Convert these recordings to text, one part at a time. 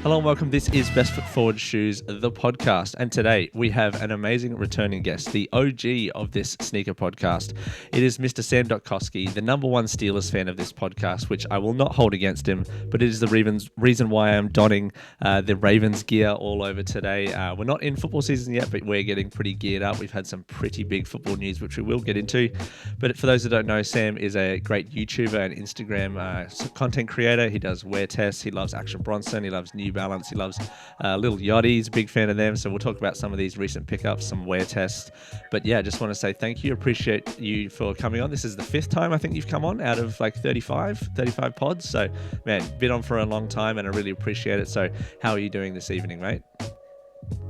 Hello and welcome. This is Best Foot Forward Shoes, the podcast. And today we have an amazing returning guest, the OG of this sneaker podcast. It is Mr. Sam Dopkosky, the number one Steelers fan of this podcast, which I will not hold against him, but it is the reason why I'm donning the Ravens gear all over today. We're not in football season yet, but we're getting pretty geared up. We've had some pretty big football news, which we will get into. But for those that don't know, Sam is a great YouTuber and Instagram content creator. He does wear tests. He loves Action Bronson. He loves New Balance. He loves Little Yachty. He's a big fan of them. So we'll talk about some of these recent pickups, some wear tests. But yeah, just want to say thank you. Appreciate you for coming on. This is the fifth time I think you've come on out of like 35 pods. So man, been on for a long time and I really appreciate it. So how are you doing this evening, mate?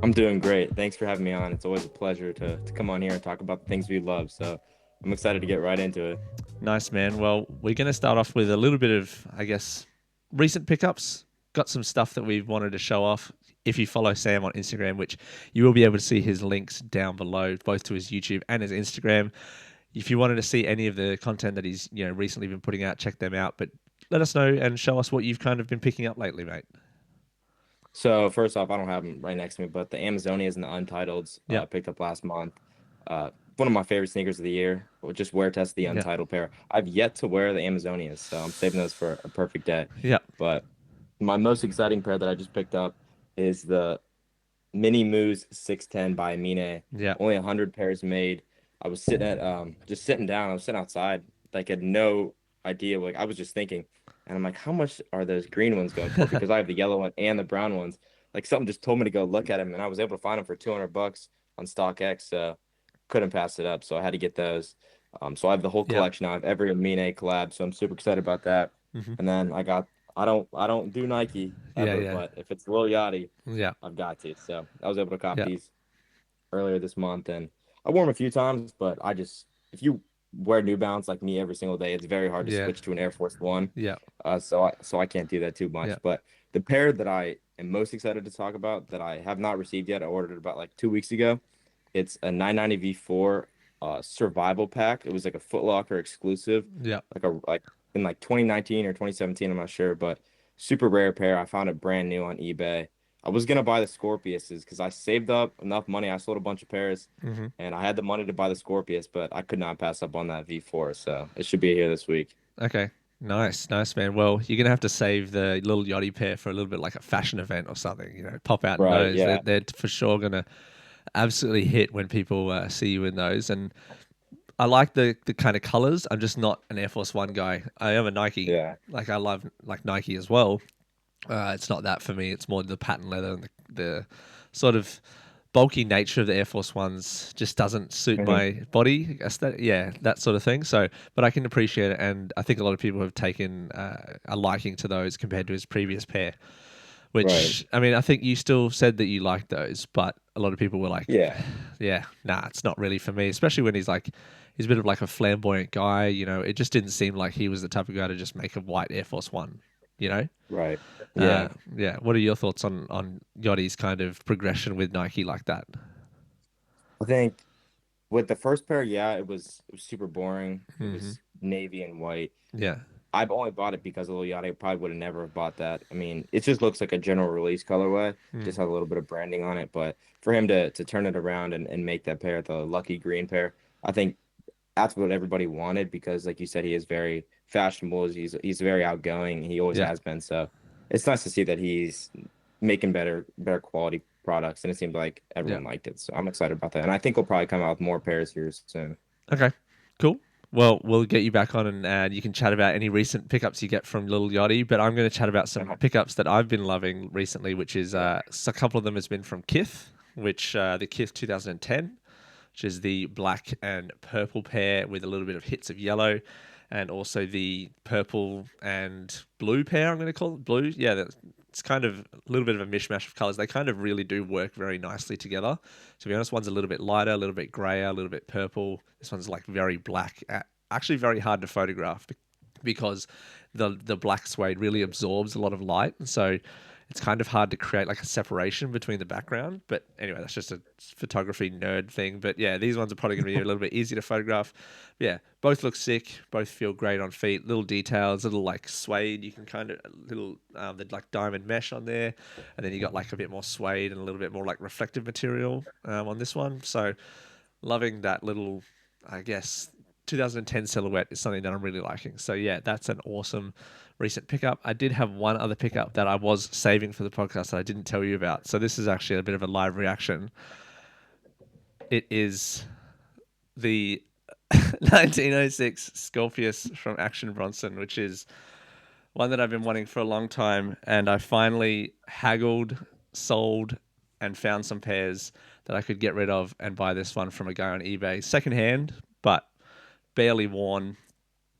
I'm doing great. Thanks for having me on. It's always a pleasure to come on here and talk about the things we love. So I'm excited to get right into it. Nice, man. Well, we're going to start off with a little bit of, I guess, recent pickups. Got some stuff that we've wanted to show off. If you follow Sam on Instagram, which you will be able to see his links down below, both to his YouTube and his Instagram. If you wanted to see any of the content that he's recently been putting out, check them out. But let us know and show us what you've kind of been picking up lately, mate. So first off, I don't have them right next to me, but the Amazonias and the Untitles picked up last month. One of my favorite sneakers of the year. We'll just wear test the Untitled pair. I've yet to wear the Amazonias, so I'm saving those for a perfect day. Yeah. But my most exciting pair that I just picked up is the Mini Moose 610 by Amine. Yeah. Only 100 pairs made. I was sitting at just sitting down. I was sitting outside, like had no idea. Like I was just thinking, and I'm like, how much are those green ones going for? Because I have the yellow one and the brown ones. Like something just told me to go look at them, and I was able to find them for $200 on StockX. So couldn't pass it up. So I had to get those. So I have the whole collection now. I have every Amine collab. So I'm super excited about that. Mm-hmm. And then I don't do Nike ever, but if it's Lil Yachty, I've got to. So I was able to cop these earlier this month, and I wore them a few times, but if you wear New Balance like me every single day, it's very hard to switch to an Air Force One. Yeah. So I can't do that too much. Yeah. But the pair that I am most excited to talk about that I have not received yet, I ordered it about like 2 weeks ago. It's a 990 V4 survival pack. It was like a Foot Locker exclusive. Yeah. Like in like 2019 or 2017, I'm not sure, but super rare pair. I found it brand new on eBay. I was going to buy the Scorpiuses because I saved up enough money. I sold a bunch of pairs, and I had the money to buy the Scorpius, but I could not pass up on that V4, so it should be here this week. Okay. Nice, man. Well, you're going to have to save the Little Yachty pair for a little bit like a fashion event or something, pop out in those. Yeah. They're for sure going to absolutely hit when people see you in those. And I like the kind of colors. I'm just not an Air Force One guy. I am a Nike. Yeah. Like I love like Nike as well. It's not that for me. It's more the patent leather and the sort of bulky nature of the Air Force Ones just doesn't suit my body. That sort of thing. So, but I can appreciate it, and I think a lot of people have taken a liking to those compared to his previous pair. Which I mean, I think you still said that you liked those, but a lot of people were like, nah, it's not really for me. Especially when he's a bit of like a flamboyant guy. It just didn't seem like he was the type of guy to just make a white Air Force One. Right. Yeah. What are your thoughts on Yachty's kind of progression with Nike like that? I think with the first pair, it was super boring. It was navy and white. Yeah. I've only bought it because of Lil Yachty. I probably would have never bought that. I mean, it just looks like a general release colorway. Just has a little bit of branding on it. But for him to turn it around and make that pair, the lucky green pair, I think that's what everybody wanted because, like you said, he is very fashionable. He's very outgoing. He always has been. So it's nice to see that he's making better quality products. And it seemed like everyone liked it. So I'm excited about that. And I think we'll probably come out with more pairs here soon. Okay, cool. Well, we'll get you back on and you can chat about any recent pickups you get from Little Yachty, but I'm going to chat about some pickups that I've been loving recently, which is a couple of them has been from Kith, which the Kith 2010, which is the black and purple pair with a little bit of hits of yellow, and also the purple and blue pair, I'm going to call it blue. Yeah, it's kind of a little bit of a mishmash of colors. They kind of really do work very nicely together. To be honest, one's a little bit lighter, a little bit grayer, a little bit purple. This one's like very black. Actually very hard to photograph because the black suede really absorbs a lot of light. So it's kind of hard to create like a separation between the background. But anyway, that's just a photography nerd thing. But yeah, these ones are probably going to be a little bit easier to photograph. But yeah, both look sick. Both feel great on feet. Little details, little like suede. You can kind of little the like diamond mesh on there, and then you got like a bit more suede and a little bit more like reflective material on this one. So loving that little, I guess, 2010 silhouette is something that I'm really liking. So yeah, that's an awesome recent pickup. I did have one other pickup that I was saving for the podcast that I didn't tell you about. So this is actually a bit of a live reaction. It is the 1906 Scorpius from Action Bronson, which is one that I've been wanting for a long time. And I finally haggled, sold, and found some pairs that I could get rid of and buy this one from a guy on eBay. Secondhand, but barely worn.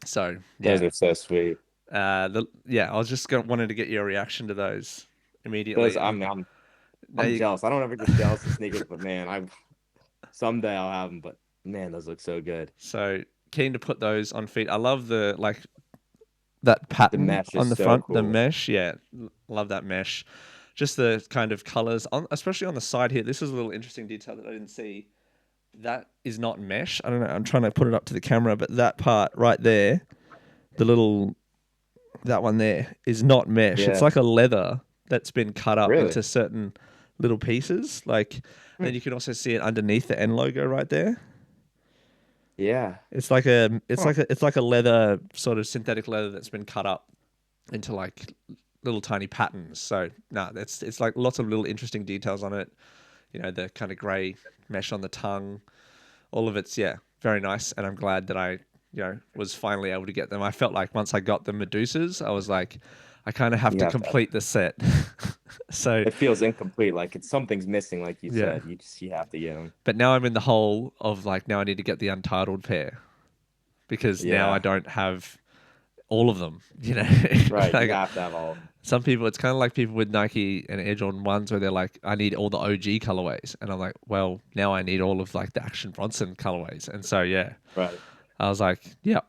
So yeah. Those are so sweet. I was just wanted to get your reaction to those immediately. I'm jealous. I don't ever get jealous of sneakers, but man, someday I'll have them. But man, those look so good. So keen to put those on feet. I love the that pattern on the front, cool. The mesh. Yeah, love that mesh. Just the kind of colors, especially on the side here. This is a little interesting detail that I didn't see. That is not mesh. I don't know. I'm trying to put it up to the camera, but that part right there, that one there is not mesh. Yeah. It's like a leather that's been cut up into certain little pieces. Like, and then you can also see it underneath the N logo right there. Yeah, it's like a leather, sort of synthetic leather that's been cut up into like little tiny patterns. So it's like lots of little interesting details on it. You know, the kind of grey mesh on the tongue. All of it's very nice, and I'm glad that I was finally able to get them. I felt like once I got the Medusas, I was like, I kind of have to complete the set. So it feels incomplete, like something's missing, like you said. You have to get them. But now I'm in the hole of like, now I need to get the Untitled pair because now I don't have all of them. Right? Like, you have to have all of them. Some people, it's kind of like people with Nike and Air Jordan 1s where they're like, I need all the OG colorways, and I'm like, well, now I need all of like the Action Bronson colorways, and so right. I was like, yeah.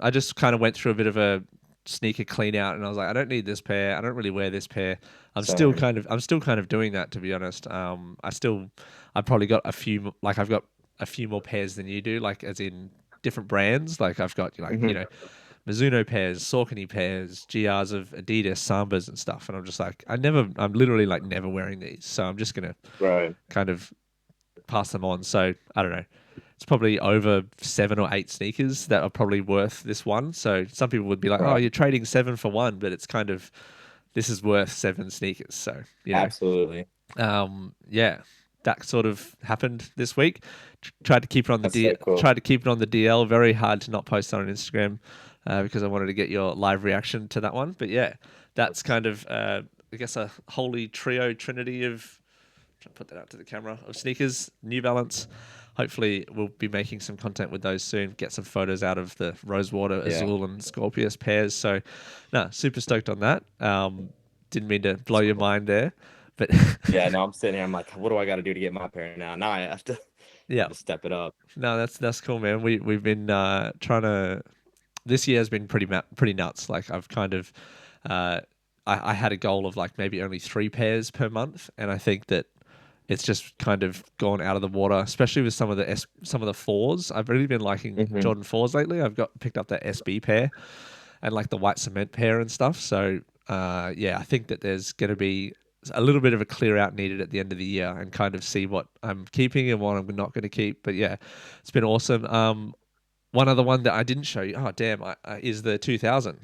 I just kind of went through a bit of a sneaker clean out, and I was like, I don't need this pair. I don't really wear this pair. I'm still kind of doing that, to be honest. I've probably got a few, like I've got a few more pairs than you do, like as in different brands. Like I've got Mizuno pairs, Saucony pairs, GRs of Adidas, Sambas and stuff. And I'm just like, I'm literally like never wearing these. So I'm just going to kind of pass them on. So I don't know. It's probably over 7 or 8 sneakers that are probably worth this one. So some people would be like, oh, you're trading 7 for 1, but it's kind of, this is worth 7 sneakers. So, absolutely. That sort of happened this week. Tried to keep it on the tried to keep it on the DL. Very hard to not post on Instagram because I wanted to get your live reaction to that one. But yeah, that's kind of I guess a holy trinity of, try to put that out to the camera, of sneakers. New Balance. Hopefully we'll be making some content with those soon. Get some photos out of the Rosewater, Azul, and Scorpius pairs. So, super stoked on that. Didn't mean to blow your mind there, but I'm sitting here. I'm like, what do I got to do to get my pair now? Now I have to, step it up. No, that's cool, man. We've been trying to. This year has been pretty nuts. Like I've kind of, I had a goal of like maybe only 3 pairs per month, and I think that it's just kind of gone out of the water, especially with some of the 4s. I've really been liking Jordan 4s lately. I've picked up that SB pair and like the white cement pair and stuff. So I think that there's going to be a little bit of a clear out needed at the end of the year and kind of see what I'm keeping and what I'm not going to keep. But yeah, it's been awesome. One other one that I didn't show you, is the 2000.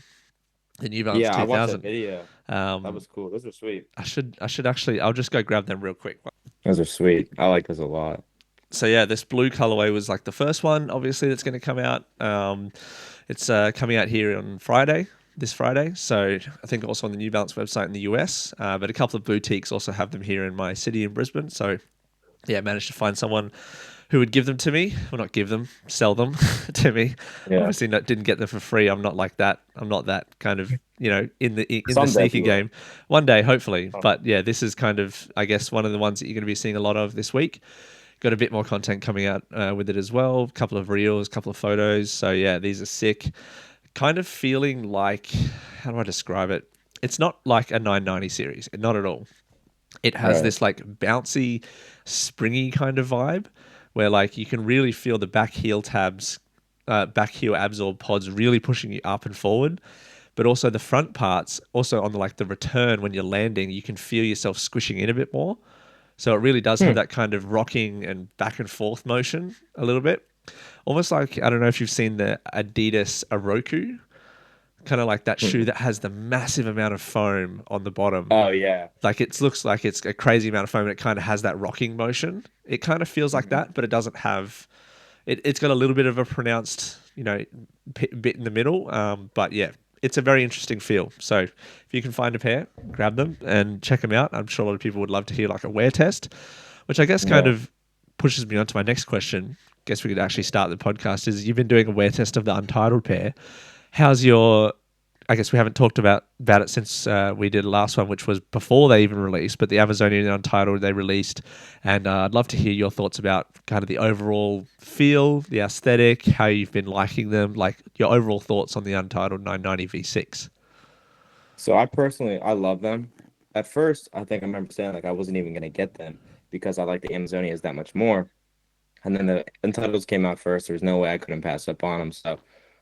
The New Balance 2000. I watched that video. That was cool. Those are sweet. I should actually, I'll just go grab them real quick. Those are sweet. I like those a lot. So yeah, this blue colorway was like the first one, obviously, that's going to come out. It's coming out here on this Friday. So I think also on the New Balance website in the US, but a couple of boutiques also have them here in my city in Brisbane. So yeah, managed to find someone who would give them to me. Well, not give them, sell them to me. Yeah. Obviously didn't get them for free. I'm not like that. I'm not that kind of, in the sneaker game. One day, hopefully. But yeah, this is kind of, I guess, one of the ones that you're going to be seeing a lot of this week. Got a bit more content coming out with it as well. A couple of reels, a couple of photos. So yeah, these are sick. Kind of feeling like, how do I describe it? it's not like a 990 series, not at all. It has this like bouncy, springy kind of vibe where like you can really feel the back heel tabs, back heel absorb pods really pushing you up and forward. But also the front parts, also on the return when you're landing, you can feel yourself squishing in a bit more. So it really does have that kind of rocking and back and forth motion a little bit. Almost like, I don't know if you've seen the Adidas Oroku, kind of like that shoe that has the massive amount of foam on the bottom. Oh, yeah. Like it looks like it's a crazy amount of foam and it kind of has that rocking motion. It kind of feels like that, but it doesn't have... It's got a little bit of a pronounced, bit in the middle. But yeah, it's a very interesting feel. So if you can find a pair, grab them and check them out. I'm sure a lot of people would love to hear like a wear test, which I guess kind of pushes me on to my next question. Guess we could actually start the podcast. Is you've been doing a wear test of the Untitled pair. How's your... I guess we haven't talked about it since we did the last one, which was before they even released, but the Amazonian Untitled they released. And I'd love to hear your thoughts about kind of the overall feel, the aesthetic, how you've been liking them, like your overall thoughts on the Untitled 990 V6. So I love them. At first, I think I remember saying like I wasn't even going to get them because I like the Amazonians that much more. And then the Untitles came out first. There's no way I couldn't pass up on them. So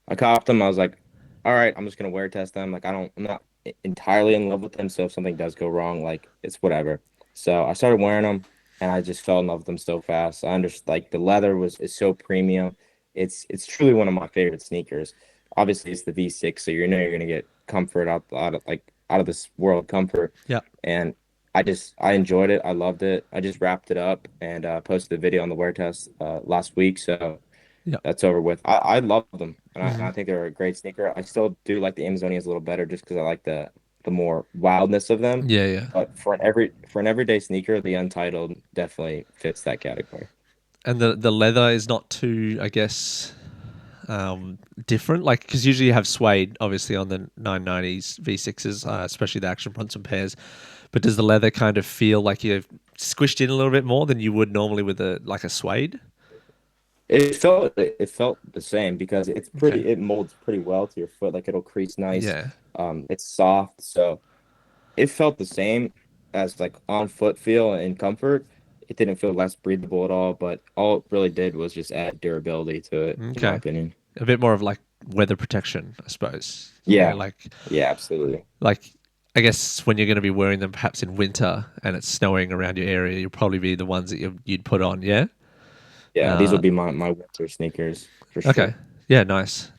I copped them. I was like, all right, I'm just gonna wear test them. Like I'm not entirely in love with them, so if something does go wrong, like it's whatever. So I started wearing them, and I just fell in love with them so fast. I understand, like the leather is so premium. It's truly one of my favorite sneakers. Obviously, it's the V6, so you're gonna get comfort out of this world comfort. Yeah. And I enjoyed it. I loved it. I just wrapped it up and posted a video on the wear test last week. So that's over with. I love them, and I think they're a great sneaker. I still do like the Amazonians a little better just because I like the more wildness of them. Yeah, yeah. But for an everyday sneaker, the Untitled definitely fits that category. And the leather is not too, I guess, different. Like, because usually you have suede, obviously, on the 990s V6s, especially the Action Bronson pairs. But does the leather kind of feel like you've squished in a little bit more than you would normally with a suede? It felt the same because it molds pretty well to your foot. Like it'll crease nice. Yeah. It's soft, so it felt the same as like on foot feel and comfort. It didn't feel less breathable at all, but all it really did was just add durability to it, in my opinion. A bit more of like weather protection, I suppose. Yeah. Yeah, absolutely. Like, I guess when you're going to be wearing them perhaps in winter and it's snowing around your area, you'll probably be the ones that you'd put on, yeah? Yeah, these will be my winter sneakers for sure. Okay. Yeah, nice.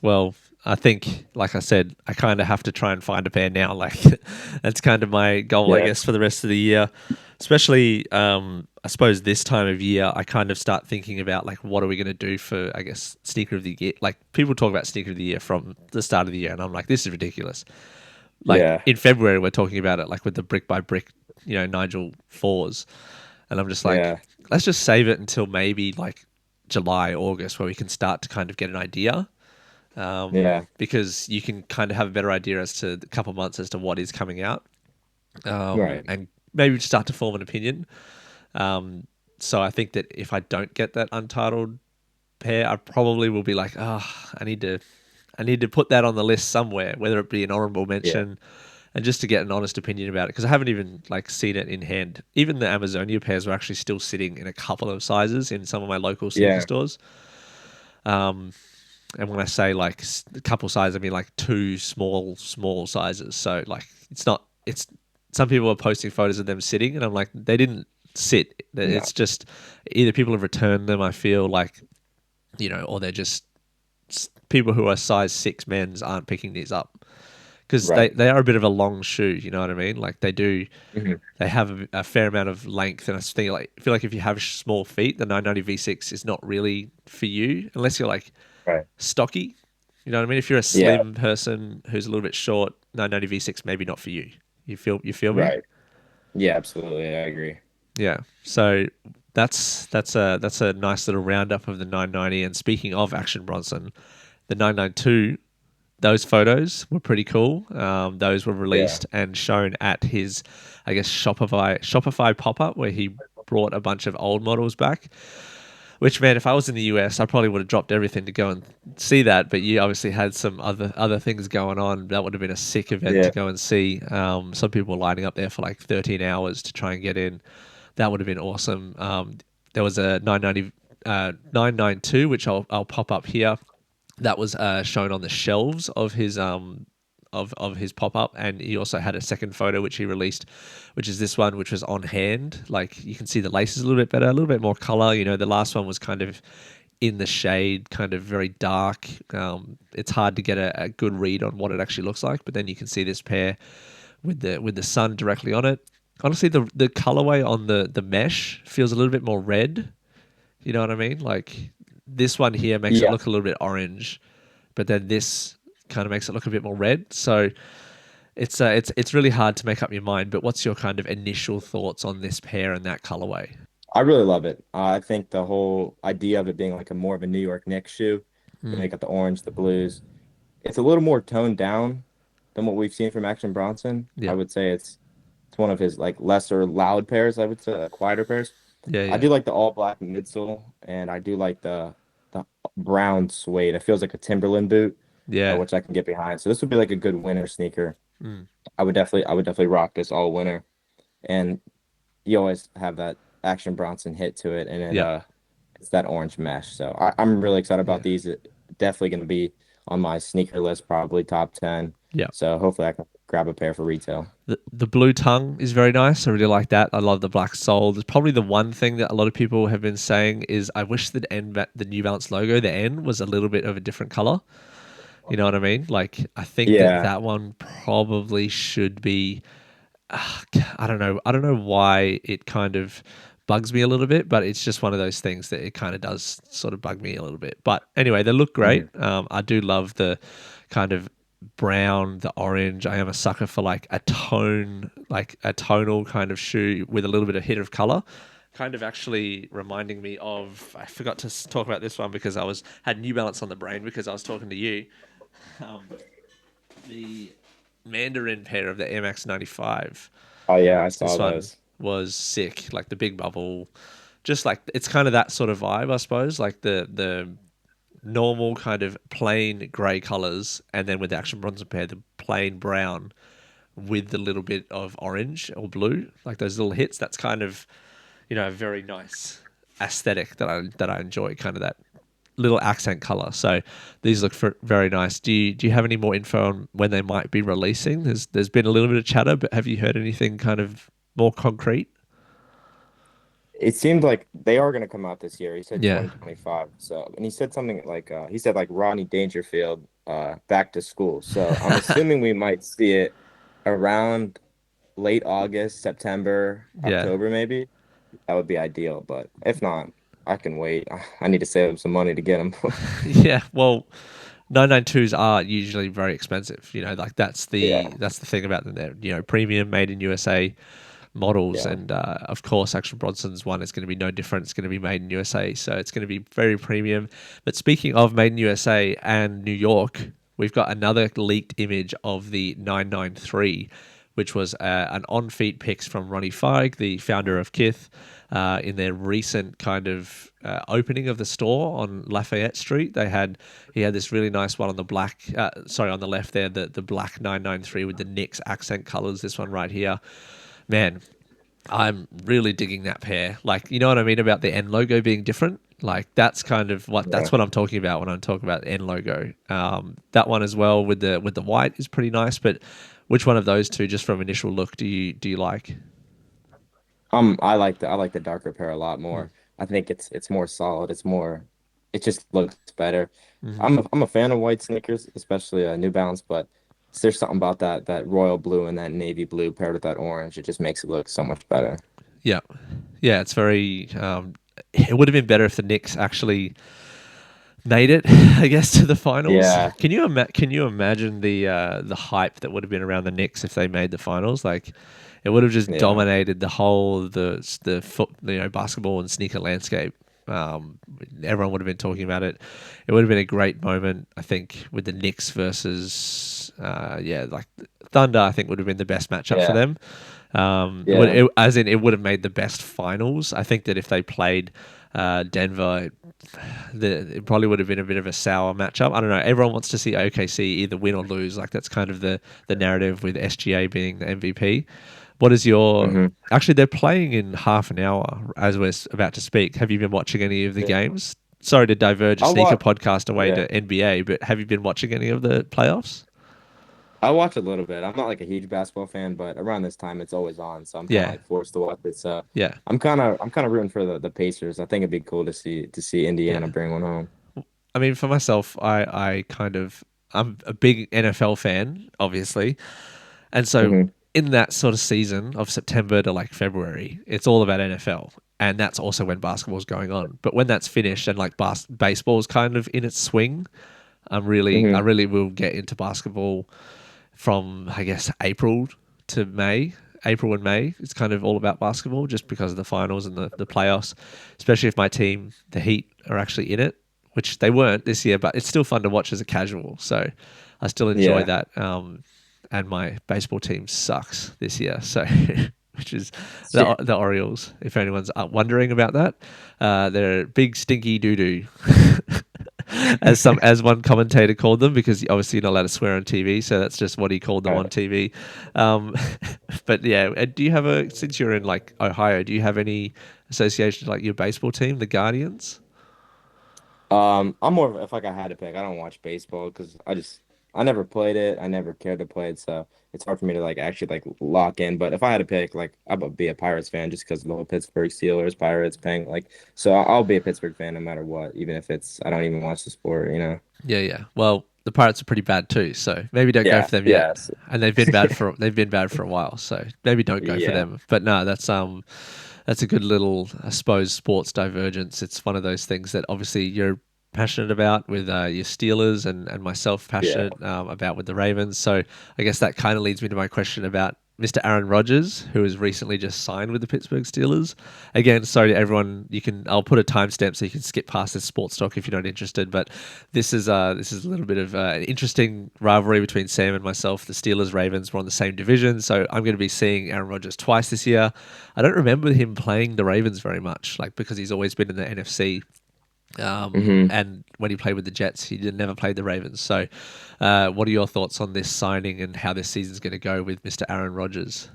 Well, I think, like I said, I kind of have to try and find a pair now. Like, that's kind of my goal, I guess, for the rest of the year. Especially, I suppose this time of year, I kind of start thinking about, like, what are we going to do for, I guess, sneaker of the year? Like, people talk about sneaker of the year from the start of the year, and I'm like, this is ridiculous. Like, in February, we're talking about it, like, with the brick by brick, Nigel 4s. And I'm just like, let's just save it until maybe like July, August, where we can start to kind of get an idea. Because you can kind of have a better idea as to a couple of months as to what is coming out. And maybe start to form an opinion. So I think that if I don't get that Untitled pair, I probably will be like, I need to put that on the list somewhere, whether it be an honorable mention. And just to get an honest opinion about it, because I haven't even like seen it in hand. Even the Amazonia pairs are actually still sitting in a couple of sizes in some of my local sneaker stores. And when I say like a couple sizes, I mean like two small sizes. So like it's some people are posting photos of them sitting, and I'm like, they didn't sit. It's just either people have returned them, I feel like, or they're just people who are size 6 men's aren't picking these up. Because they are a bit of a long shoe, you know what I mean? Like they do, they have a fair amount of length, and I feel like if you have small feet, the 990 V6 is not really for you unless you're like stocky. You know what I mean? If you're a slim person who's a little bit short, 990 V6 maybe not for you. You feel me? Right. Yeah, absolutely. I agree. Yeah. So that's a nice little roundup of the 990. And speaking of Action Bronson, the 992. Those photos were pretty cool. Those were released and shown at his, I guess, Shopify pop-up where he brought a bunch of old models back. Which, man, if I was in the US, I probably would have dropped everything to go and see that. But you obviously had some other things going on. That would have been a sick event to go and see. Some people were lining up there for like 13 hours to try and get in. That would have been awesome. There was a 992, which I'll pop up here. That was shown on the shelves of his of his pop-up, and he also had a second photo which he released, which is this one, which was on hand. Like, you can see the laces a little bit better, a little bit more color. You know, the last one was kind of in the shade, kind of very dark. It's hard to get a good read on what it actually looks like, but then you can see this pair with the sun directly on it. Honestly, the colorway on the mesh feels a little bit more red. You know what I mean? Like, this one here makes it look a little bit orange, but then this kind of makes it look a bit more red. So it's really hard to make up your mind. But what's your kind of initial thoughts on this pair and that colorway? I really love it. I think the whole idea of it being like a more of a New York Knicks shoe, they got the orange, the blues. It's a little more toned down than what we've seen from Action Bronson. I would say it's one of his like lesser loud pairs. I would say quieter pairs. I do like the all black midsole, and I do like the brown suede. It feels like a Timberland boot. Which I can get behind. So this would be like a good winter sneaker. I would definitely rock this all winter. And you always have that Action Bronson hit to it, and it's that orange mesh. So I'm really excited about these. Definitely going to be on my sneaker list, probably top 10. So hopefully I can grab a pair for retail. The blue tongue is very nice. I really like that. I love the black sole. There's probably the one thing that a lot of people have been saying is I wish the New Balance logo, the N, was a little bit of a different color. You know what I mean? Like, I think that one probably should be. I don't know why it kind of bugs me a little bit, but it's just one of those things that it kind of does sort of bug me a little bit. But anyway, they look great. I do love the kind of brown, the orange. I am a sucker for like a tonal kind of shoe with a little bit of hit of color. Kind of actually reminding me of, I forgot to talk about this one because I had New Balance on the brain because I was talking to you. The Mandarin pair of the MX 95. Oh yeah, I saw those. Was sick, like the big bubble, just like it's kind of that sort of vibe, I suppose. Like the normal kind of plain grey colors, and then with the Action Bronson pair, the plain brown with the little bit of orange or blue, like those little hits. That's kind of, you know, a very nice aesthetic that I enjoy. Kind of that little accent color. So these look very nice. Do you have any more info on when they might be releasing? There's been a little bit of chatter, but have you heard anything kind of more concrete? It seemed like they are going to come out this year. He said 2025. So, and he said something like Rodney Dangerfield back to school. So I'm assuming we might see it around late August, September, October maybe. That would be ideal, but if not, I can wait. I need to save up some money to get them. Yeah, well, 992s are usually very expensive. You know, like that's the thing about them. They're, you know, premium, made in USA models, and of course, Action Bronson's one is going to be no different. It's going to be made in USA, so it's going to be very premium. But speaking of made in USA and New York, we've got another leaked image of the 993, which was an on-feet pics from Ronnie Feig, the founder of Kith, in their recent kind of opening of the store on Lafayette Street. He had this really nice one on the on the left there, the black 993 with the Knicks accent colors. This one right here, man, I'm really digging that pair. Like, you know what I mean about the N logo being different? Like, that's kind of that's what I'm talking about when I'm talking about the N logo. That one as well with the white is pretty nice. But which one of those two, just from initial look, do you like? I like the darker pair a lot more. I think it's more solid. It just looks better. I'm a fan of white sneakers, especially New Balance, but there's something about that royal blue and that navy blue paired with that orange. It just makes it look so much better. Yeah, it's very. It would have been better if the Knicks actually made it, I guess, to the finals. Yeah. Can you imagine the hype that would have been around the Knicks if they made the finals? Like, it would have just dominated the whole the basketball and sneaker landscape. Everyone would have been talking about it. It would have been a great moment, I think, with the Knicks versus like Thunder. I think would have been the best matchup for them. It would have made the best finals. I think that if they played Denver, it probably would have been a bit of a sour matchup. I don't know. Everyone wants to see OKC either win or lose. Like that's kind of the narrative with SGA being the MVP. What is your... Actually, they're playing in half an hour as we're about to speak. Have you been watching any of the games? Sorry to diverge a sneaker podcast away to NBA, but have you been watching any of the playoffs? I watch a little bit. I'm not like a huge basketball fan, but around this time it's always on, so I'm kind of like forced to watch it. So I'm kind of rooting for the Pacers. I think it'd be cool to see Indiana bring one home. I mean, for myself, I'm a big NFL fan, obviously, and so in that sort of season of September to like February, it's all about NFL. And that's also when basketball's going on. But when that's finished and like baseball's kind of in its swing, I really will get into basketball from, I guess, April and May. It's kind of all about basketball just because of the finals and the playoffs, especially if my team, the Heat, are actually in it, which they weren't this year, but it's still fun to watch as a casual. So I still enjoy that. And my baseball team sucks this year. So... which is the Orioles, if anyone's wondering about that. They're big stinky doo-doo, as one commentator called them, because obviously you're not allowed to swear on TV, so that's just what he called them on TV. But yeah, do you have since you're in like Ohio, do you have any association like your baseball team, the Guardians? I'm more of, if like I had to pick, I don't watch baseball because I never played it. I never cared to play it, so it's hard for me to like actually like lock in. But if I had to pick, like I would be a Pirates fan just because of the whole Pittsburgh Steelers, Pirates, Peng, like. So I'll be a Pittsburgh fan no matter what, even if I don't even watch the sport, you know. Yeah. Well, the Pirates are pretty bad too, so maybe don't go for them yet. Yes. And they've been bad for a while, so maybe don't go for them. But no, that's a good little, I suppose, sports divergence. It's one of those things that obviously you're passionate about with your Steelers and myself passionate about with the Ravens. So I guess that kind of leads me to my question about Mr. Aaron Rodgers, who has recently just signed with the Pittsburgh Steelers. Again, sorry to everyone. I'll put a timestamp so you can skip past this sports talk if you're not interested. But this is a little bit of an interesting rivalry between Sam and myself. The Steelers Ravens were on the same division, so I'm going to be seeing Aaron Rodgers twice this year. I don't remember him playing the Ravens very much, like because he's always been in the NFC. And when he played with the Jets, he never played the Ravens. So what are your thoughts on this signing and how this season's going to go with Mr. Aaron Rodgers?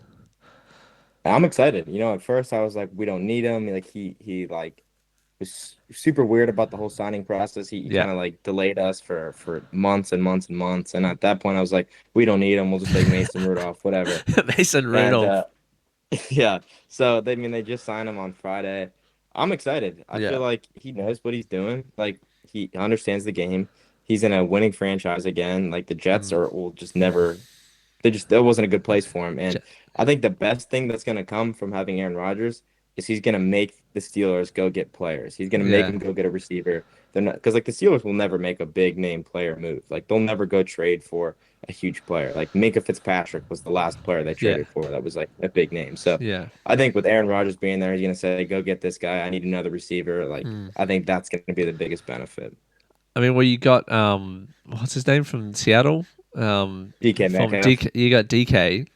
I'm excited. You know, at first I was like, we don't need him. Like he like was super weird about the whole signing process. He kind of like delayed us for months and months and months. And at that point I was like, we don't need him. We'll just take Mason Rudolph, whatever. Mason Rudolph. Yeah. So they just signed him on Friday. I'm excited. I feel like he knows what he's doing. Like he understands the game. He's in a winning franchise again. Like the Jets will just never. That wasn't a good place for him. And I think the best thing that's going to come from having Aaron Rodgers is he's going to make the Steelers go get players. He's going to make them go get a receiver. They're not, because like the Steelers will never make a big name player move. Like they'll never go trade for a huge player. Like Minka Fitzpatrick was the last player they traded for that was like a big name. So I think with Aaron Rodgers being there, he's going to say, go get this guy. I need another receiver. Like I think that's going to be the biggest benefit. I mean, well, you got what's his name from Seattle? DK Metcalf. You got DK,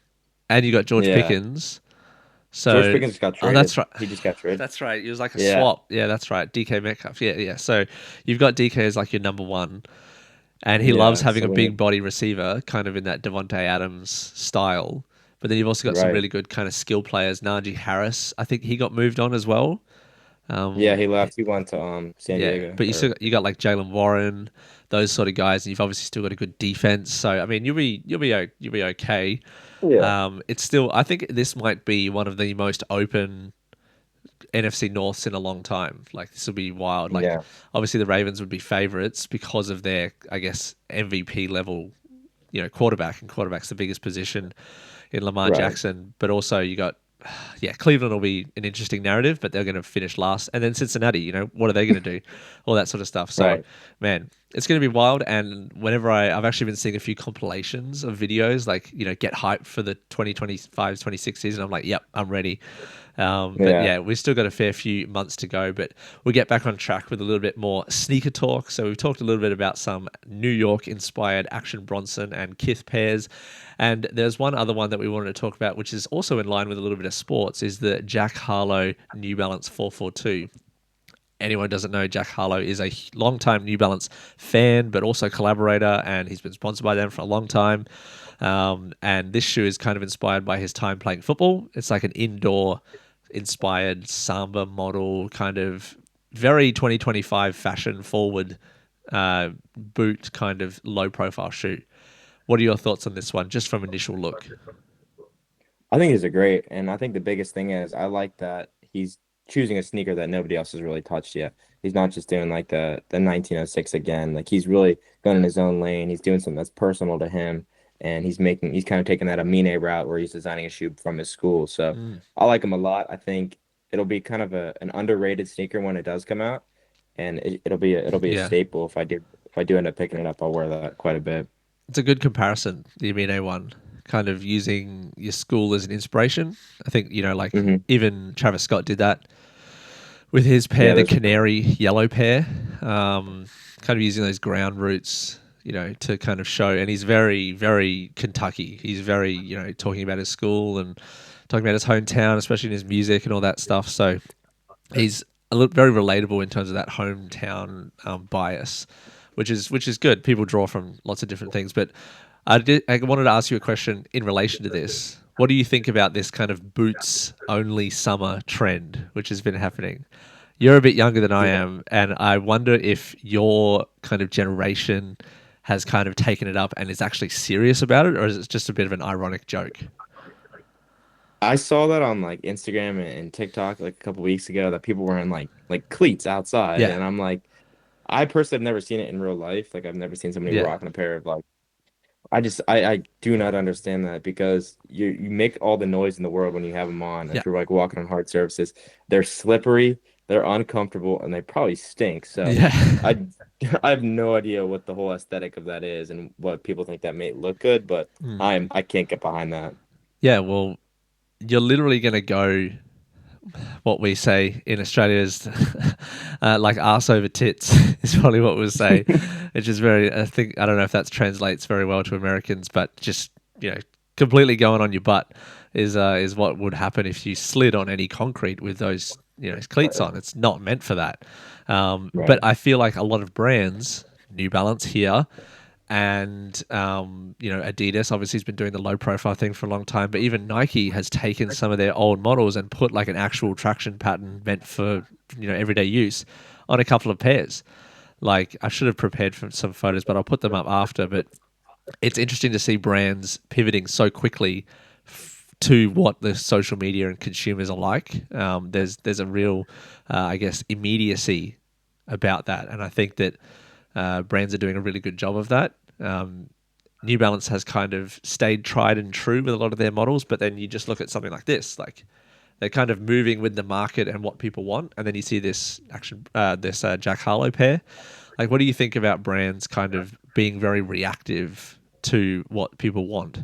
and you got George Pickens. So George Pickens just got traded. Oh, that's right. He just got traded. That's right. It was like a swap. Yeah, that's right. DK Metcalf. Yeah. So you've got DK as like your number one, and he loves having a big body receiver, kind of in that Devontae Adams style. But then you've also got some really good kind of skill players. Najee Harris, I think he got moved on as well. He left. He went to San Diego. But you got like Jaylen Warren, those sort of guys, and you've obviously still got a good defense. So I mean, you'll be okay. Yeah. It's still. I think this might be one of the most open NFC Norths in a long time. Like this will be wild. Like obviously the Ravens would be favorites because of their, I guess, MVP level, quarterback, and quarterback's the biggest position in Lamar Jackson. But also you got. Cleveland will be an interesting narrative, but they're going to finish last. And then Cincinnati, what are they going to do? All that sort of stuff. So, man, it's going to be wild. And whenever I've actually been seeing a few compilations of videos, like, get hyped for the 2025-26 season. I'm like, yep, I'm ready. We've still got a fair few months to go, but we'll get back on track with a little bit more sneaker talk. So we've talked a little bit about some New York-inspired Action Bronson and Kith pairs. And there's one other one that we wanted to talk about, which is also in line with a little bit of sports, is the Jack Harlow New Balance 442. anyone who doesn't know, Jack Harlow is a long-time New Balance fan, but also collaborator, and he's been sponsored by them for a long time. And this shoe is kind of inspired by his time playing football. It's like an indoor-inspired Samba model, kind of very 2025 fashion-forward boot, kind of low-profile shoe. What are your thoughts on this one, just from initial look? I think these are great, and I think the biggest thing is I like that he's choosing a sneaker that nobody else has really touched yet. He's not just doing like the 1906 again. Like he's really going in his own lane. He's doing something that's personal to him, and he's kind of taking that Amine route where he's designing a shoe from his school. So I like him a lot. I think it'll be kind of an underrated sneaker when it does come out, and it'll be a staple. If I do end up picking it up, I'll wear that quite a bit. It's a good comparison, the Amine one, kind of using your school as an inspiration. I think, even Travis Scott did that with his pair, the canary yellow pair, kind of using those ground roots, to kind of show. And he's very, very Kentucky. He's very, talking about his school and talking about his hometown, especially in his music and all that stuff. So he's very relatable in terms of that hometown bias, which is good. People draw from lots of different things, but I wanted to ask you a question in relation to this. What do you think about this kind of boots only summer trend, which has been happening? You're a bit younger than I am, and I wonder if your kind of generation has kind of taken it up and is actually serious about it, or is it just a bit of an ironic joke? I saw that on like Instagram and TikTok like a couple weeks ago that people were in like cleats outside, and I'm like, I personally have never seen it in real life. Like I've never seen somebody rocking a pair of like. I do not understand that because you make all the noise in the world when you have them on. If you're like walking on hard surfaces, they're slippery, they're uncomfortable, and they probably stink. So I have no idea what the whole aesthetic of that is and what people think that may look good, but I can't get behind that. Yeah, well, you're literally going to go what we say in Australia is like arse over tits is probably what we'll say. Which is I don't know if that translates very well to Americans, but just, completely going on your butt is what would happen if you slid on any concrete with those, cleats on. It's not meant for that. But I feel like a lot of brands, New Balance here, and Adidas obviously has been doing the low profile thing for a long time, but even Nike has taken some of their old models and put like an actual traction pattern meant for everyday use on a couple of pairs. Like I should have prepared for some photos, but I'll put them up after. But it's interesting to see brands pivoting so quickly to what the social media and consumers are like. There's a real I guess immediacy about that, and I think that brands are doing a really good job of that. New Balance has kind of stayed tried and true with a lot of their models, but then you just look at something like this, like they're kind of moving with the market and what people want, and then you see this Jack Harlow pair. Like, what do you think about brands kind of being very reactive to what people want?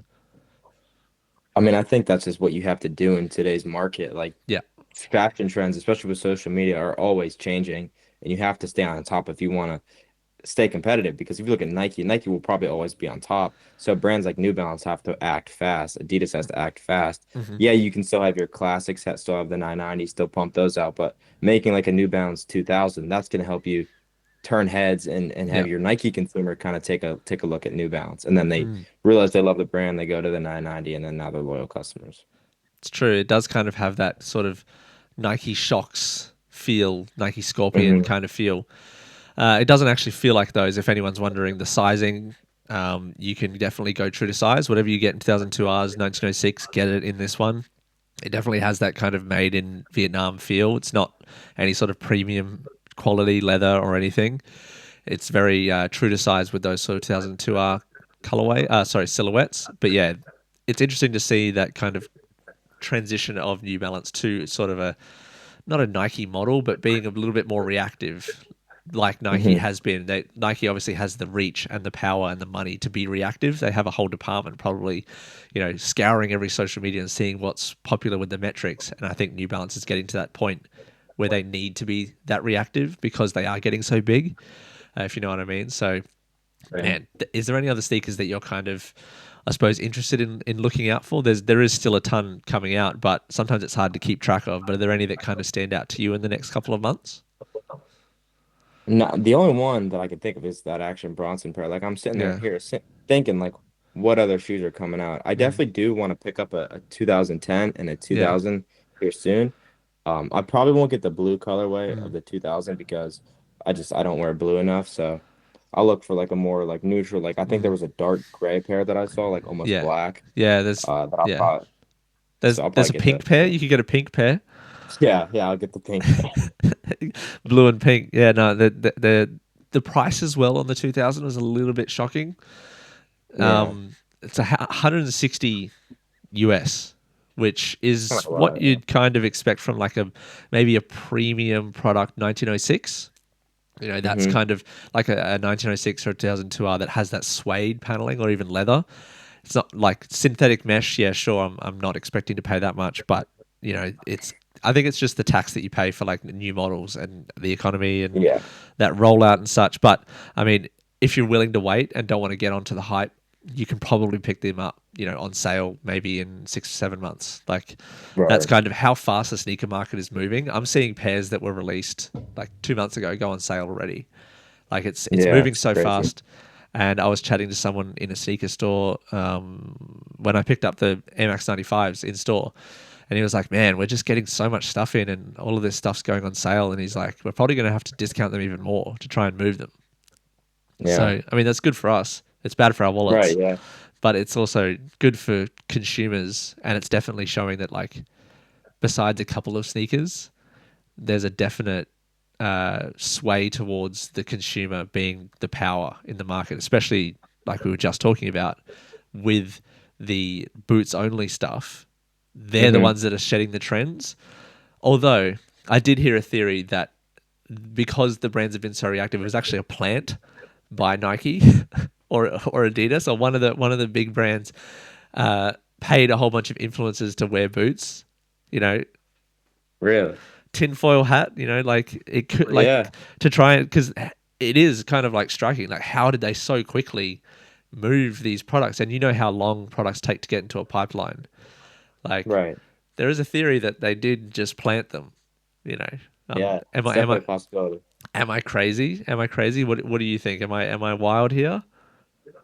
I mean, I think that's just what you have to do in today's market. Like, fashion trends, especially with social media, are always changing, and you have to stay on top if you want to stay competitive, because if you look at Nike will probably always be on top. So brands like New Balance have to act fast. Adidas has to act fast. Yeah, you can still have your classics, still have the 990, still pump those out, but making like a New Balance 2000, that's going to help you turn heads and have your Nike consumer kind of take a look at New Balance, and then they realize they love the brand, they go to the 990, and then now they're loyal customers. It's true. It does kind of have that sort of Nike Shox feel, Nike Scorpion kind of feel. It doesn't actually feel like those. If anyone's wondering the sizing, you can definitely go true to size. Whatever you get in 2002Rs, 1906, get it in this one. It definitely has that kind of made in Vietnam feel. It's not any sort of premium quality leather or anything. It's very true to size with those sort of 2002R silhouettes. But yeah, it's interesting to see that kind of transition of New Balance to sort of not a Nike model, but being a little bit more reactive, like Nike has been. Nike obviously has the reach and the power and the money to be reactive. They have a whole department probably, scouring every social media and seeing what's popular with the metrics. And I think New Balance is getting to that point where they need to be that reactive because they are getting so big, if you know what I mean. So, man, is there any other sneakers that you're kind of, I suppose, interested in looking out for? There is still a ton coming out, but sometimes it's hard to keep track of. But are there any that kind of stand out to you in the next couple of months? No, the only one that I can think of is that Action Bronson pair. Like I'm sitting there Yeah. here thinking like, what other shoes are coming out? I Mm. definitely do want to pick up a 2010 and a Yeah. 2000 here soon. I probably won't get the blue colorway of Mm. the 2000 because I don't wear blue enough. So I'll look for like a more like neutral. Like I think there Mm. was a dark gray pair that I saw, like almost Yeah. black. Yeah. There's That I'll yeah. probably There's so I'll there's probably a get that. pink pair. You could get a pink pair. Yeah, I'll get the pink. Blue and pink. Yeah, no, the price as well on the 2000 was a little bit shocking. Yeah, It's 160 US, which kind is of what low. Yeah. you'd kind of expect from like a maybe a premium product 1906. You know, that's Hmm. kind of like a 1906 or a 2002R that has that suede paneling or even leather. It's not like synthetic mesh. Yeah, sure. I'm not expecting to pay that much, but you know, I think it's just the tax that you pay for like new models and the economy and Yeah. that rollout and such. But I mean, if you're willing to wait and don't want to get onto the hype, you can probably pick them up, you know, on sale maybe in 6 or 7 months. Like that's Right. kind of how fast the sneaker market is moving. I'm seeing pairs that were released like 2 months ago go on sale already. Like it's Yeah, moving it's so crazy. fast. And I was chatting to someone in a sneaker store when I picked up the Air Max 95s in store. And he was like, man, we're just getting so much stuff in and all of this stuff's going on sale. And he's like, we're probably going to have to discount them even more to try and move them. Yeah. So, I mean, that's good for us. It's bad for our Right. wallets, Yeah. but it's also good for consumers. And it's definitely showing that, like, besides a couple of sneakers, there's a definite sway towards the consumer being the power in the market, especially like we were just talking about with the boots only stuff. They're the Hmm. ones that are shedding the trends. Although I did hear a theory that because the brands have been so reactive, it was actually a plant by Nike or Adidas or one of the big brands paid a whole bunch of influencers to wear boots. You know, Really? tinfoil hat. You know, like it could Yeah. like to try and because it is kind of like striking. Like, how did they so quickly move these products? And you know how long products take to get into a pipeline. Like, Right. there is a theory that they did just plant them. You know, Yeah. am It's I am definitely I a possibility. am I crazy? Am I crazy? What do you think? Am I wild here?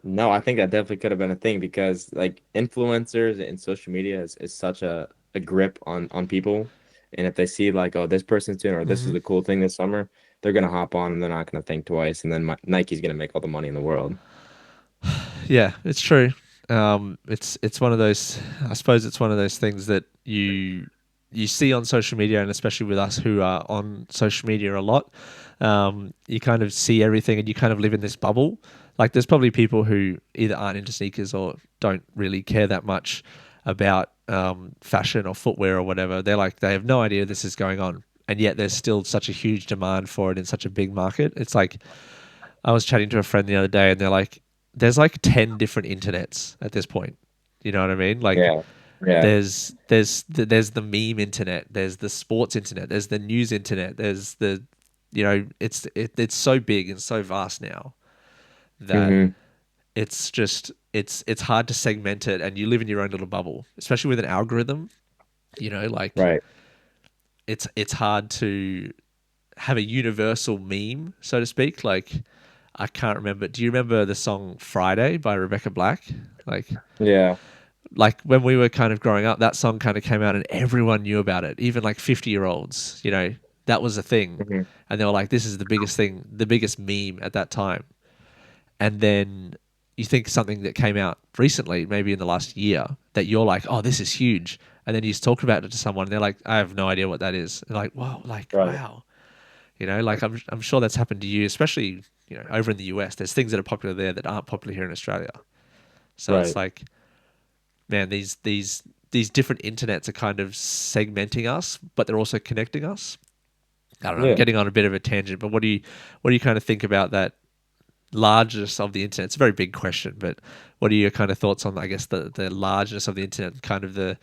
No, I think that definitely could have been a thing because like influencers and social media is such a grip on people. And if they see like, oh, this person's doing or this is Hmm. a cool thing this summer, they're gonna hop on and they're not gonna think twice. And then Nike's gonna make all the money in the world. Yeah, it's true. It's one of those. I suppose it's one of those things that you see on social media, and especially with us who are on social media a lot, you kind of see everything, and you kind of live in this bubble. Like, there's probably people who either aren't into sneakers or don't really care that much about fashion or footwear or whatever. They're like they have no idea this is going on, and yet there's still such a huge demand for it in such a big market. It's like I was chatting to a friend the other day, and they're like, "There's like 10 different internets at this point." You know what I mean? Like, Yeah. Yeah. there's the meme internet, there's the sports internet, there's the news internet, there's the, you know, it's so big and so vast now that Hmm. it's just it's hard to segment it, and you live in your own little bubble, especially with an algorithm. You know, like Right. it's hard to have a universal meme, so to speak. Like, I can't remember. Do you remember the song Friday by Rebecca Black? Like, Yeah. like when we were kind of growing up, that song kind of came out and everyone knew about it, even like 50-year-olds, you know, that was a thing. Hmm. And they were like, this is the biggest thing, the biggest meme at that time. And then you think something that came out recently, maybe in the last year, that you're like, oh, this is huge. And then you talk about it to someone and they're like, I have no idea what that is. And like, whoa, like, Right. wow. You know, like I'm sure that's happened to you, especially, you know, over in the US. There's things that are popular there that aren't popular here in Australia. So it's Right. like, man, these different internets are kind of segmenting us, but they're also connecting us. I don't know. I'm Yeah. getting on a bit of a tangent, but what do you kind of think about that largeness of the internet? It's a very big question, but what are your kind of thoughts on, I guess, the largeness of the internet, kind of the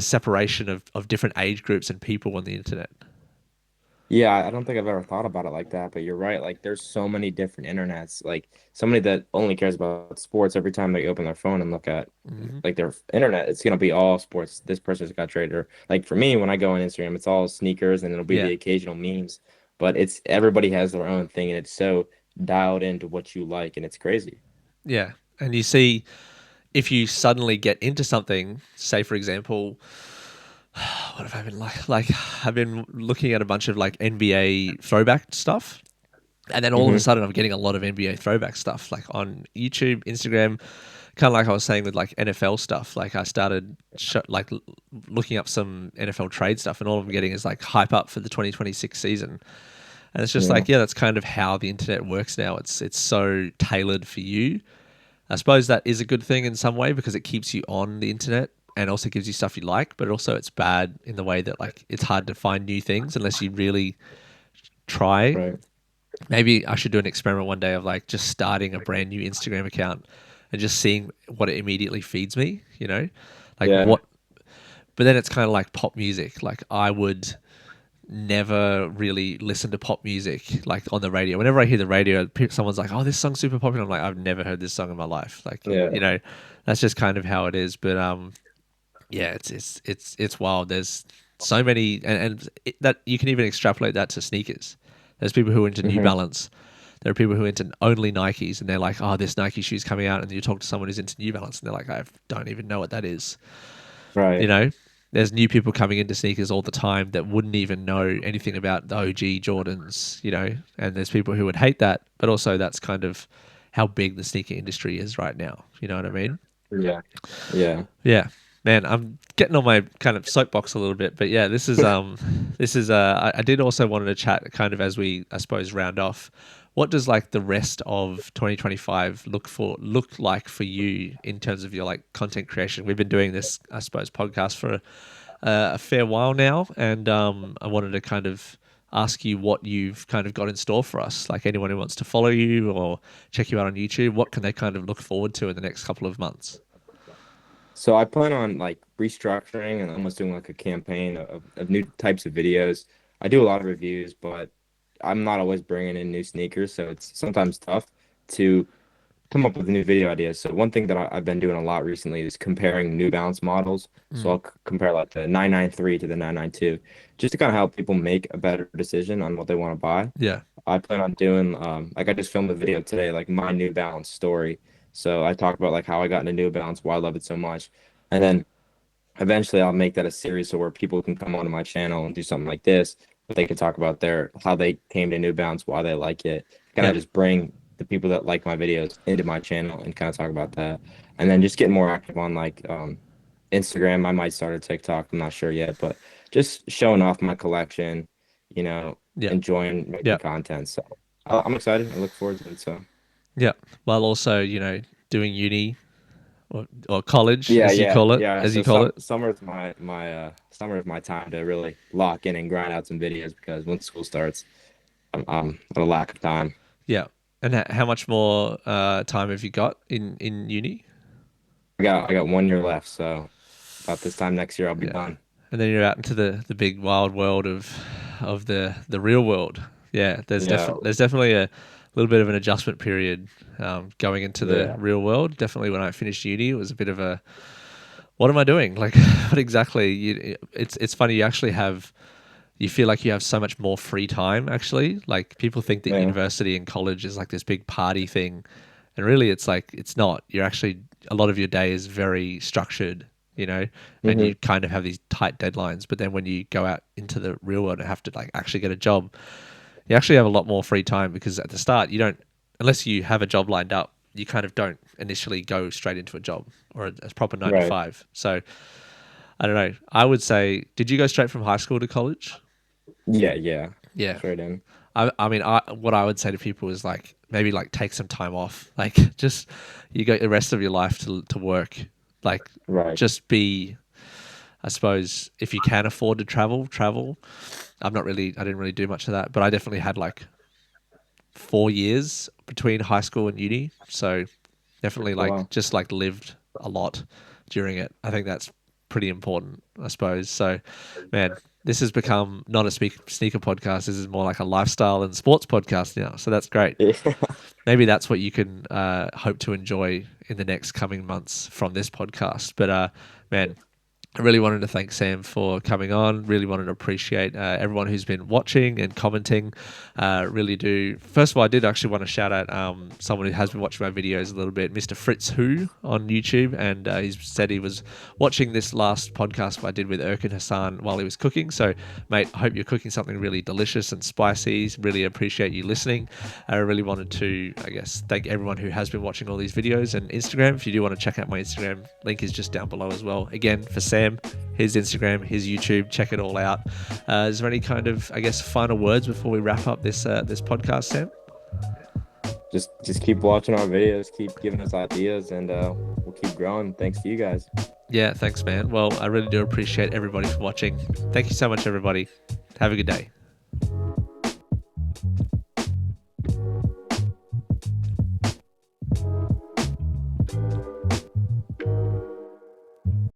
separation of different age groups and people on the internet? Yeah, I don't think I've ever thought about it like that, but you're right. Like, there's so many different internets. Like, somebody that only cares about sports every time they open their phone and look at Hmm. like their internet, it's gonna be all sports. This person's got traded. Or like for me, when I go on Instagram, it's all sneakers and it'll be Yeah. the occasional memes. but it's everybody has their own thing, and it's so dialed into what you like, and it's crazy. Yeah. And you see, if you suddenly get into something, say for example, what have I been like? Like I've been looking at a bunch of like NBA throwback stuff. And then all of a sudden I'm getting a lot of NBA throwback stuff like on YouTube, Instagram, kind of like I was saying with like NFL stuff. Like I started looking up some NFL trade stuff, and all I'm getting is like hype up for the 2026 season. And it's just like, yeah, that's kind of how the internet works now. It's so tailored for you. I suppose that is a good thing in some way because it keeps you on the internet and also gives you stuff you like, but also it's bad in the way that like it's hard to find new things unless you really try. Right. Maybe I should do an experiment one day of like just starting a brand new Instagram account and just seeing what it immediately feeds me, you know? Like what, but then it's kind of like pop music. Like I would never really listen to pop music like on the radio. Whenever I hear the radio, someone's like, "Oh, this song's super popular." I'm like, "I've never heard this song in my life." Like, you know, that's just kind of how it is. But yeah, it's wild. There's so many, and that you can even extrapolate that to sneakers. There's people who are into New Balance. There are people who are into only Nikes, and they're like, "Oh, this Nike shoe's coming out," and you talk to someone who's into New Balance, and they're like, "I don't even know what that is." Right. You know, there's new people coming into sneakers all the time that wouldn't even know anything about the OG Jordans, you know, and there's people who would hate that, but also that's kind of how big the sneaker industry is right now. You know what I mean? Yeah. Yeah. Yeah. Man, I'm getting on my kind of soapbox a little bit, but yeah, this is I did also wanted to chat kind of as we, I suppose, round off. What does like the rest of 2025 look like for you in terms of your like content creation? We've been doing this, I suppose, podcast for a fair while now, and I wanted to kind of ask you what you've kind of got in store for us. Like anyone who wants to follow you or check you out on YouTube, what can they kind of look forward to in the next couple of months? So I plan on like restructuring and almost doing like a campaign of new types of videos. I do a lot of reviews, but I'm not always bringing in new sneakers, so it's sometimes tough to come up with new video ideas. So one thing that I've been doing a lot recently is comparing New Balance models. So I'll compare like the 993 to the 992, just to kind of help people make a better decision on what they want to buy. Yeah. I plan on doing like I just filmed a video today, like my New Balance story. So I talk about like how I got into New Balance, why I love it so much, and then eventually I'll make that a series so where people can come onto my channel and do something like this, but they can talk about their how they came to New Balance, why they like it. Kind of just bring the people that like my videos into my channel and kind of talk about that. And then just get more active on like Instagram. I might start a TikTok. I'm not sure yet, but just showing off my collection, you know, enjoying making content. So I'm excited. I look forward to it. So yeah, while also, you know, doing uni or college, as you call it, as so you call it. Summer is my summer is my time to really lock in and grind out some videos because when school starts, I'm at a lack of time. Yeah. And how much more time have you got in uni? I got 1 year left, so about this time next year I'll be done. And then you're out into the big wild world of the real world. Yeah, there's definitely a little bit of an adjustment period going into the real world. Definitely when I finished uni, it was a bit of a, what am I doing? Like, what exactly? It's funny. You feel like you have so much more free time. Actually, like people think that university and college is like this big party thing, and really, it's like it's not. You're actually, a lot of your day is very structured, you know, and you kind of have these tight deadlines. But then when you go out into the real world and have to like actually get a job, you actually have a lot more free time because at the start you don't, unless you have a job lined up, you kind of don't initially go straight into a job or a proper 9 to 5. So I don't know. I would say, did you go straight from high school to college? Yeah. Straight in. I mean, what I would say to people is like maybe like take some time off. Like just you go the rest of your life to work. Like just be, I suppose, if you can afford to travel. I didn't really do much of that, but I definitely had like 4 years between high school and uni. So definitely just like lived a lot during it. I think that's pretty important, I suppose. So, man, this has become not a sneaker podcast. This is more like a lifestyle and sports podcast now. So that's great. Maybe that's what you can hope to enjoy in the next coming months from this podcast. But man, I really wanted to thank Sam for coming on. Really wanted to appreciate everyone who's been watching and commenting. Really do. First of all, I did actually want to shout out someone who has been watching my videos a little bit, Mr. Fritz Hu on YouTube. And he said he was watching this last podcast I did with Erkan Hassan while he was cooking. So, mate, I hope you're cooking something really delicious and spicy. Really appreciate you listening. I really wanted to, I guess, thank everyone who has been watching all these videos. And Instagram, if you do want to check out my Instagram, link is just down below as well. Again, for Sam, his Instagram, his YouTube, check it all out. Is there any kind of, I guess, final words before we wrap up this podcast, Sam? Just keep watching our videos, keep giving us ideas, and we'll keep growing. Thanks to you guys. Yeah, thanks, man. Well, I really do appreciate everybody for watching. Thank you so much, everybody. Have a good day.